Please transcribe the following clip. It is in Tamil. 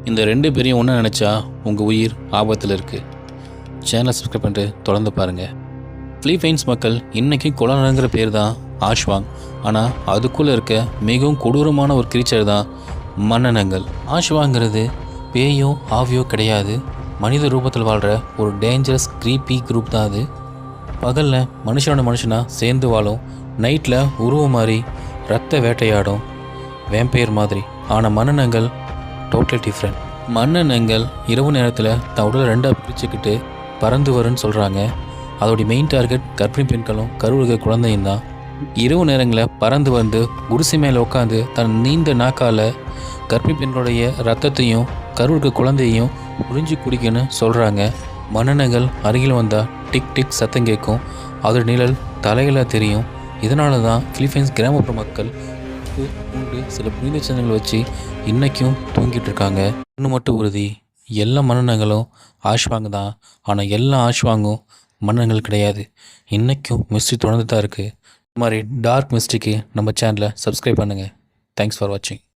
இந்த 2 பேரையும் ஒன்றா நினச்சா உங்கள் உயிர் ஆபத்தில் இருக்குது. சேனலை சப்ஸ்கிரைப் பண்ணிட்டு தொடர்ந்து பாருங்கள். பிலிப்பைன்ஸ் மக்கள் இன்றைக்கும் குலநரங்கிற பேர் தான் ஆஷ்வாங். ஆனால் அதுக்குள்ளே இருக்க மிகவும் கொடூரமான ஒரு கிரீச்சர் தான் மன்னனங்கள். ஆஷ்வாங்கிறது பேயோ ஆவியோ கிடையாது, மனித ரூபத்தில் வாழ்கிற ஒரு டேஞ்சரஸ் க்ரீப்பி குரூப் தான் அது. பகலில் மனுஷனாக சேர்ந்து வாழும், நைட்டில் உருவம் மாறி ரத்த வேட்டையாடும், வேம்பையர் மாதிரி. ஆனால் மன்னனங்கள் டோட்டலி டிஃப்ரெண்ட். மன்னனங்கள் இரவு நேரத்தில் தன் உடலை 2ஆக பிரிச்சுக்கிட்டு பறந்து வரும்னு சொல்கிறாங்க. அதோடைய மெயின் டார்கெட் கர்ப்பிணி பெண்களும் கருவுறுகிற குழந்தையும் தான். இரவு நேரங்களில் பறந்து வந்து குடிசை மேலே உட்காந்து தன் நீண்ட நாக்கால் கர்ப்பிணி பெண்களுடைய ரத்தத்தையும் கருவுறுகிற குழந்தையையும் உறிஞ்சி குடிக்கணும்னு சொல்கிறாங்க. மன்னனங்கள் அருகில் வந்தால் டிக் டிக் சத்தம் கேட்கும், அதோட நிழல் தலைகளாக தெரியும். இதனால தான் பிலிப்பைன்ஸ் கிராமப்புற மக்கள் உண்டு சில புனித சின்னங்களை வச்சு இன்றைக்கும் தூங்கிட்டு இருக்காங்க. ஒன்று மட்டும் உறுதி, எல்லா மன்னனங்களும் ஆஷ்வாங்க தான். ஆனால் எல்லா ஆஷ்வாங்கும் மன்னனங்கள் கிடையாது. இன்றைக்கும் மிஸ்ட்ரி தொடர்ந்து தான் இருக்குது. இது மாதிரி டார்க் மிஸ்ட்ரிக்கு நம்ம சேனலை சப்ஸ்கிரைப் பண்ணுங்கள். தேங்க்ஸ் ஃபார் வாட்சிங்.